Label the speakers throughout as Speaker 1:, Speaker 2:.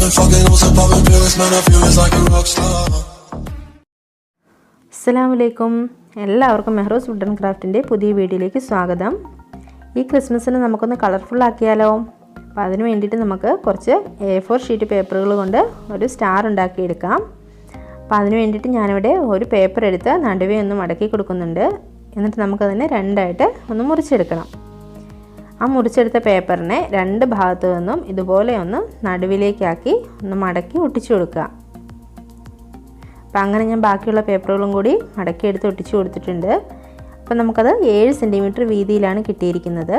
Speaker 1: been fucking on some poppin' pills, man, I feel it's like a rock star.
Speaker 2: അസ്സലാമലൈക്കും, എല്ലാവർക്കും മെഹ്റൂസ് would and ക്രാഫ്റ്റിൻ്റെ പുതിയ വീഡിയോയിലേക്ക് സ്വാഗതം. ഈ ക്രിസ്മസിന് നമുക്കൊന്ന് കളർഫുൾ ആക്കിയാലോ? അപ്പോൾ അതിന് വേണ്ടിയിട്ട് നമുക്ക് കുറച്ച് A4 ഷീറ്റ് പേപ്പറുകൾ കൊണ്ട് ഒരു സ്റ്റാർ ഉണ്ടാക്കിയെടുക്കാം. അപ്പോൾ അതിന് വേണ്ടിയിട്ട് ഞാനിവിടെ ഒരു പേപ്പർ എടുത്ത് നടുവേ ഒന്ന് മടക്കി കൊടുക്കുന്നുണ്ട്. എന്നിട്ട് നമുക്കതിനെ രണ്ടായിട്ട് ഒന്ന് മുറിച്ചെടുക്കണം. ആ മുറിച്ചെടുത്ത പേപ്പറിനെ രണ്ട് ഭാഗത്തു നിന്നും ഇതുപോലെ ഒന്ന് നടുവിലേക്കാക്കി ഒന്ന് മടക്കി ഒട്ടിച്ചു കൊടുക്കുക. അപ്പോൾ അങ്ങനെ ഞാൻ ബാക്കിയുള്ള പേപ്പറുകളും കൂടി മടക്കി എടുത്ത് ഒട്ടിച്ചു കൊടുത്തിട്ടുണ്ട്. അപ്പോൾ നമുക്കത് 7 സെൻറ്റിമീറ്റർ വീതിയിലാണ് കിട്ടിയിരിക്കുന്നത്.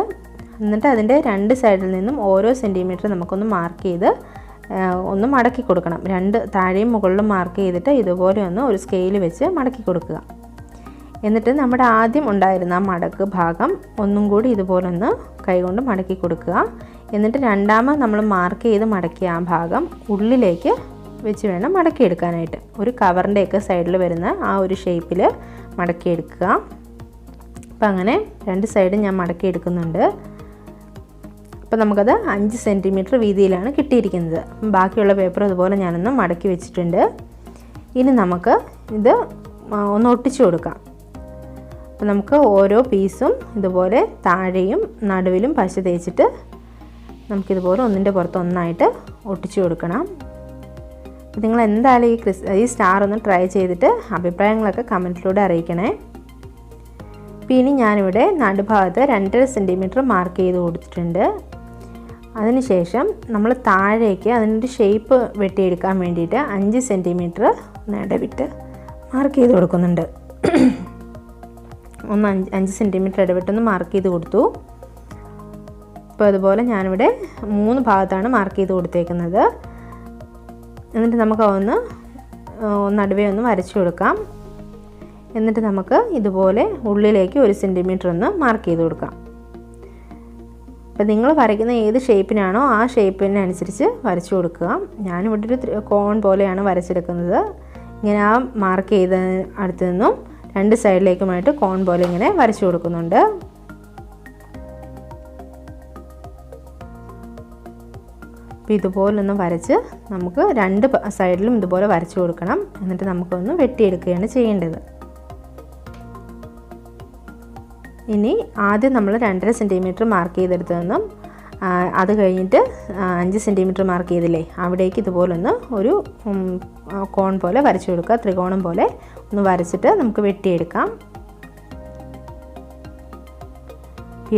Speaker 2: എന്നിട്ട് അതിൻ്റെ രണ്ട് സൈഡിൽ നിന്നും ഓരോ സെൻറ്റിമീറ്റർ നമുക്കൊന്ന് മാർക്ക് ചെയ്ത് ഒന്ന് മടക്കി കൊടുക്കണം. രണ്ട് താഴെയും മുകളിലും മാർക്ക് ചെയ്തിട്ട് ഇതുപോലെ ഒന്ന് ഒരു സ്കെയിൽ വെച്ച് മടക്കി കൊടുക്കുക. എന്നിട്ട് നമ്മുടെ ആദ്യം ഉണ്ടായിരുന്ന ആ മടക്ക് ഭാഗം ഒന്നും കൂടി ഇതുപോലെ ഒന്ന് കൈകൊണ്ട് മടക്കി കൊടുക്കുക. എന്നിട്ട് രണ്ടാമത് നമ്മൾ മാർക്ക് ചെയ്ത് മടക്കിയ ആ ഭാഗം ഉള്ളിലേക്ക് വെച്ച് വേണം മടക്കിയെടുക്കാനായിട്ട്. ഒരു കവറിൻ്റെയൊക്കെ സൈഡിൽ വരുന്ന ആ ഒരു ഷേപ്പിൽ മടക്കിയെടുക്കുക. അപ്പം അങ്ങനെ രണ്ട് സൈഡും ഞാൻ മടക്കിയെടുക്കുന്നുണ്ട്. അപ്പോൾ നമുക്കത് 5 സെൻറ്റിമീറ്റർ വീതിയിലാണ് കിട്ടിയിരിക്കുന്നത്. ബാക്കിയുള്ള പേപ്പർ അതുപോലെ ഞാനൊന്ന് മടക്കി വെച്ചിട്ടുണ്ട്. ഇനി നമുക്ക് ഇത് ഒന്ന് ഒട്ടിച്ചു കൊടുക്കാം. അപ്പോൾ നമുക്ക് ഓരോ പീസും ഇതുപോലെ താഴെയും നടുവിലും പശ തേച്ചിട്ട് നമുക്കിതുപോലെ ഒന്നിൻ്റെ പുറത്ത് ഒന്നായിട്ട് ഒട്ടിച്ചു കൊടുക്കണം. അപ്പോൾ നിങ്ങൾ എന്തായാലും ഈ സ്റ്റാർ ഒന്ന് ട്രൈ ചെയ്തിട്ട് അഭിപ്രായങ്ങളൊക്കെ കമൻറ്റിലൂടെ അറിയിക്കണേ. പിന്നെ ഞാനിവിടെ നടുഭാഗത്ത് 2.5 സെൻറ്റിമീറ്റർ മാർക്ക് ചെയ്ത് കൊടുത്തിട്ടുണ്ട്. അതിനുശേഷം നമ്മൾ താഴേക്ക് അതിൻ്റെ ഷേപ്പ് വെട്ടിയെടുക്കാൻ വേണ്ടിയിട്ട് 5 സെൻറ്റിമീറ്റർ ഇടവിട്ട് മാർക്ക് ചെയ്ത് കൊടുക്കുന്നുണ്ട്. 5 സെൻറ്റിമീറ്റർ ഇടവിട്ടൊന്ന് മാർക്ക് ചെയ്ത് കൊടുത്തു. അപ്പോൾ അതുപോലെ ഞാനിവിടെ 3 ഭാഗത്താണ് മാർക്ക് ചെയ്ത് കൊടുത്തേക്കുന്നത്. എന്നിട്ട് നമുക്ക് ഒന്ന് നടുവേ ഒന്ന് വരച്ചു കൊടുക്കാം. എന്നിട്ട് നമുക്ക് ഇതുപോലെ ഉള്ളിലേക്ക് 1 സെൻറ്റിമീറ്റർ ഒന്ന് മാർക്ക് ചെയ്ത് കൊടുക്കാം. അപ്പോൾ നിങ്ങൾ വരയ്ക്കുന്ന ഏത് ഷേപ്പിനാണോ ആ ഷേപ്പിനനുസരിച്ച് വരച്ചു കൊടുക്കുക. ഞാനിവിടെ ഒരു കോൺ പോലെയാണ് വരച്ചെടുക്കുന്നത്. ഇങ്ങനെ ആ മാർക്ക് ചെയ്ത അടുത്ത് നിന്നും രണ്ട് സൈഡിലേക്കുമായിട്ട് കോൺ പോലെ ഇങ്ങനെ വരച്ചു കൊടുക്കുന്നുണ്ട്. അപ്പോൾ ഇതുപോലൊന്ന് വരച്ച് നമുക്ക് രണ്ട് സൈഡിലും ഇതുപോലെ വരച്ചു കൊടുക്കണം. എന്നിട്ട് നമുക്കൊന്ന് വെട്ടിയെടുക്കുകയാണ് ചെയ്യേണ്ടത്. ഇനി ആദ്യം നമ്മൾ 2.5 സെൻറ്റിമീറ്റർ മാർക്ക് ചെയ്തെടുത്തതെന്നും അത് കഴിഞ്ഞിട്ട് 5 സെൻറ്റിമീറ്റർ മാർക്ക് ചെയ്തില്ലേ, അവിടേക്ക് ഇതുപോലൊന്ന് ഒരു കോൺ പോലെ വരച്ചു കൊടുക്കുക. ത്രികോണം പോലെ ഒന്ന് വരച്ചിട്ട് നമുക്ക് വെട്ടിയെടുക്കാം.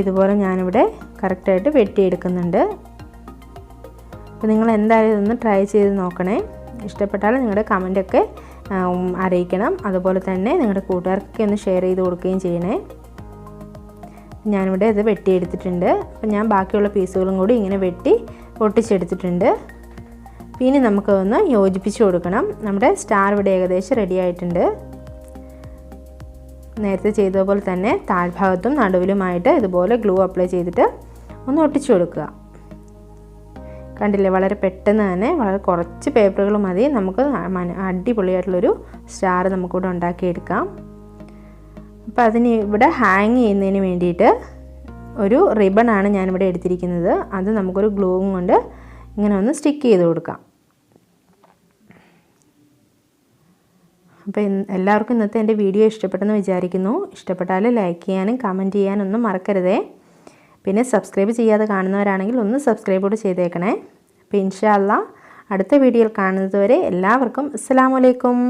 Speaker 2: ഇതുപോലെ ഞാനിവിടെ കറക്റ്റായിട്ട് വെട്ടിയെടുക്കുന്നുണ്ട്. അപ്പോൾ നിങ്ങൾ എന്തായാലും ഇതൊന്ന് ട്രൈ ചെയ്ത് നോക്കണേ. ഇഷ്ടപ്പെട്ടാൽ നിങ്ങളുടെ കമൻറ്റൊക്കെ അറിയിക്കണം. അതുപോലെ തന്നെ നിങ്ങളുടെ കൂട്ടുകാർക്കൊക്കെ ഒന്ന് ഷെയർ ചെയ്ത് കൊടുക്കുകയും ചെയ്യണേ. ഞാനിവിടെ ഇത് വെട്ടിയെടുത്തിട്ടുണ്ട്. അപ്പം ഞാൻ ബാക്കിയുള്ള പീസുകളും കൂടി ഇങ്ങനെ വെട്ടി ഒട്ടിച്ചെടുത്തിട്ടുണ്ട്. പിന്നെ നമുക്കൊന്ന് യോജിപ്പിച്ച് കൊടുക്കണം. നമ്മുടെ സ്റ്റാർ ഇവിടെ ഏകദേശം റെഡി ആയിട്ടുണ്ട്. നേരത്തെ ചെയ്തതുപോലെ തന്നെ താഴ്ഭാഗത്തും നടുവിലുമായിട്ട് ഇതുപോലെ ഗ്ലൂ അപ്ലൈ ചെയ്തിട്ട് ഒന്ന് ഒട്ടിച്ചു കൊടുക്കുക. കണ്ടില്ലേ, വളരെ പെട്ടെന്ന് തന്നെ വളരെ കുറച്ച് പേപ്പറുകൾ മതി നമുക്ക് അടിപൊളിയായിട്ടുള്ളൊരു സ്റ്റാർ നമുക്കിവിടെ ഉണ്ടാക്കിയെടുക്കാം. അപ്പോൾ അതിന് ഇവിടെ ഹാങ് ചെയ്യുന്നതിന് വേണ്ടിയിട്ട് ഒരു റിബണാണ് ഞാനിവിടെ എടുത്തിരിക്കുന്നത്. അത് നമുക്കൊരു ഗ്ലൂവും കൊണ്ട് ഇങ്ങനെ ഒന്ന് സ്റ്റിക്ക് ചെയ്ത് കൊടുക്കാം. അപ്പോൾ എല്ലാവർക്കും ഇന്നത്തെ എൻ്റെ വീഡിയോ ഇഷ്ടപ്പെട്ടെന്ന് വിചാരിക്കുന്നു. ഇഷ്ടപ്പെട്ടാൽ ലൈക്ക് ചെയ്യാനും കമൻറ്റ് ചെയ്യാനൊന്നും മറക്കരുതേ. പിന്നെ സബ്സ്ക്രൈബ് ചെയ്യാതെ കാണുന്നവരാണെങ്കിൽ ഒന്ന് സബ്സ്ക്രൈബ് കൂടെ ചെയ്തേക്കണേ. അപ്പോൾ ഇൻഷാ അല്ലാഹ് അടുത്ത വീഡിയോയിൽ കാണുന്നത് വരെ എല്ലാവർക്കും അസ്സലാമു അലൈക്കും.